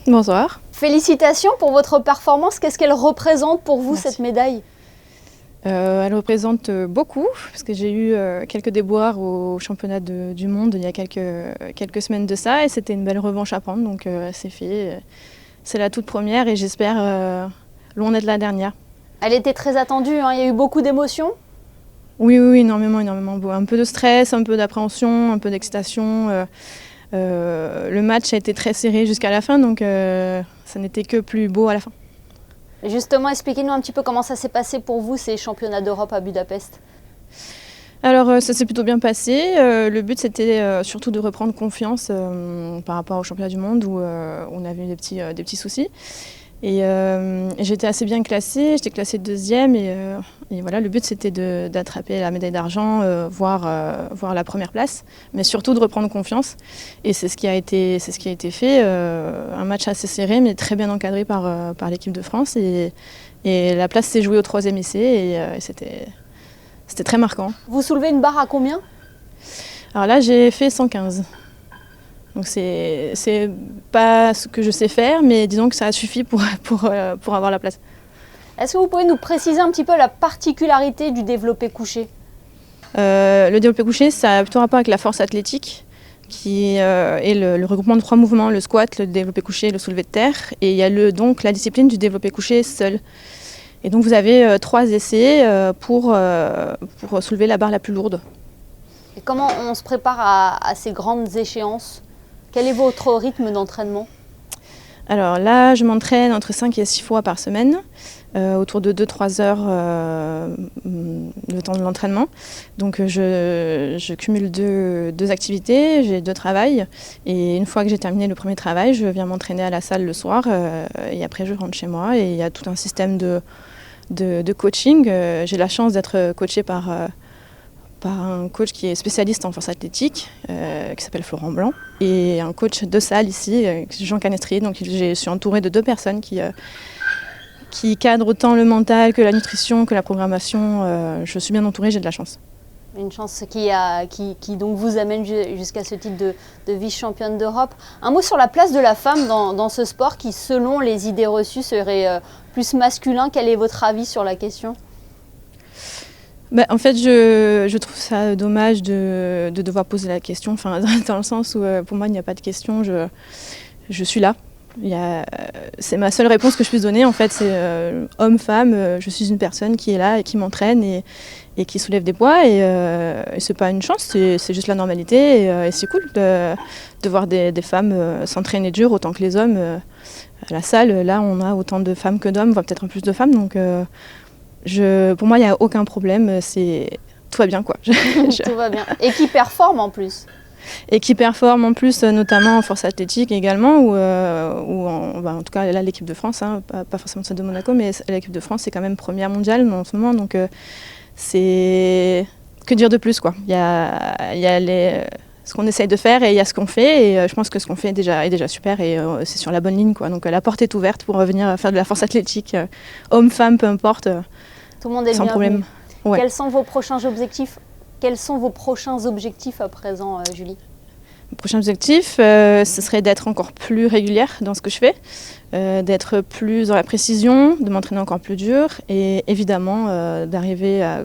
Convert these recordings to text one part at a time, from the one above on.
Bonsoir. Félicitations pour votre performance. Qu'est-ce qu'elle représente pour vous, cette médaille? Elle représente beaucoup, parce que j'ai eu quelques déboires au championnat du monde il y a quelques semaines de ça, et c'était une belle revanche à prendre, donc c'est fait. C'est la toute première et j'espère loin d'être la dernière. Elle était très attendue, hein. Il y a eu beaucoup d'émotions? Oui, énormément. Un peu de stress, un peu d'appréhension, un peu d'excitation. Le match a été très serré jusqu'à la fin, donc ça n'était que plus beau à la fin. Justement, expliquez-nous un petit peu comment ça s'est passé pour vous, ces championnats d'Europe à Budapest. Alors ça s'est plutôt bien passé. Le but c'était surtout de reprendre confiance par rapport au championnat du monde où on avait eu des petits soucis. Et j'étais assez bien classée, j'étais classée deuxième et voilà, le but c'était d'attraper la médaille d'argent, voire la première place, mais surtout de reprendre confiance. Et c'est ce qui a été fait, un match assez serré mais très bien encadré par l'équipe de France et la place s'est jouée au troisième essai et c'était très marquant. Vous soulevez une barre à combien? Alors là j'ai fait 115. Donc c'est pas ce que je sais faire, mais disons que ça suffit pour avoir la place. Est-ce que vous pouvez nous préciser un petit peu la particularité du développé couché? Le développé couché, ça a plutôt rapport avec la force athlétique, qui est le regroupement de 3 mouvements, le squat, le développé couché et le soulevé de terre. Et il y a donc la discipline du développé couché seul. Et donc vous avez 3 essais pour soulever la barre la plus lourde. Et comment on se prépare à ces grandes échéances? Quel est votre rythme d'entraînement? Alors là, je m'entraîne entre 5 et 6 fois par semaine, autour de 2-3 heures le temps de l'entraînement. Donc je cumule deux activités, j'ai 2 travails. Et une fois que j'ai terminé le premier travail, je viens m'entraîner à la salle le soir. Et après, je rentre chez moi. Et il y a tout un système de coaching. J'ai la chance d'être coachée par un coach qui est spécialiste en force athlétique, qui s'appelle Florent Blanc, et un coach de salle ici, Jean Canestrier. Donc je suis entourée de 2 personnes qui cadrent autant le mental que la nutrition, que la programmation. Je suis bien entourée, j'ai de la chance. Une chance qui donc vous amène jusqu'à ce titre de vice-championne d'Europe. Un mot sur la place de la femme dans ce sport qui, selon les idées reçues, serait plus masculin. Quel est votre avis sur la question ? En fait, je trouve ça dommage de devoir poser la question, dans le sens où pour moi il n'y a pas de question, je suis là. C'est ma seule réponse que je puisse donner, en fait, c'est homme-femme, je suis une personne qui est là et qui m'entraîne et qui soulève des poids et c'est pas une chance, c'est juste la normalité et c'est cool de voir des femmes s'entraîner dur autant que les hommes. À la salle, là on a autant de femmes que d'hommes, voire peut-être un plus de femmes, donc pour moi, il n'y a aucun problème, tout va bien quoi. Tout va bien. Et qui performe en plus. Et qui performe en plus, notamment en force athlétique également, en tout cas là l'équipe de France, hein, pas forcément celle de Monaco, mais l'équipe de France c'est quand même première mondiale en ce moment, donc c'est que dire de plus quoi. Il y a ce qu'on essaye de faire et il y a ce qu'on fait et je pense que ce qu'on fait est déjà super et c'est sur la bonne ligne quoi. Donc la porte est ouverte pour revenir faire de la force athlétique, homme, femme, peu importe. Tout le monde est sans problème. Ouais. Quels sont vos prochains objectifs à présent, Julie? Mon prochain objectif, ce serait d'être encore plus régulière dans ce que je fais, d'être plus dans la précision, de m'entraîner encore plus dur et évidemment d'arriver à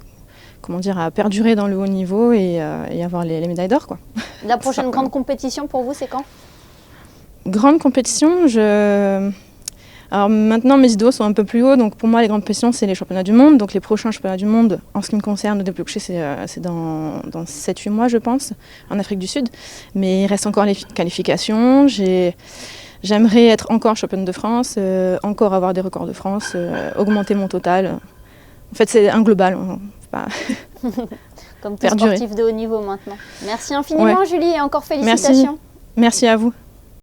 perdurer dans le haut niveau et avoir les médailles d'or, quoi. La prochaine grande compétition pour vous, c'est quand? Grande compétition, Alors maintenant mes idéaux sont un peu plus hauts, donc pour moi les grandes compétitions c'est les championnats du monde. Donc les prochains championnats du monde, en ce qui me concerne, le développé couché c'est dans 7-8 mois je pense, en Afrique du Sud. Mais il reste encore les qualifications, j'aimerais être encore championne de France, encore avoir des records de France, augmenter mon total. En fait c'est un global, Comme tout sportif de haut niveau maintenant. Merci infiniment Julie et encore félicitations. Merci à vous.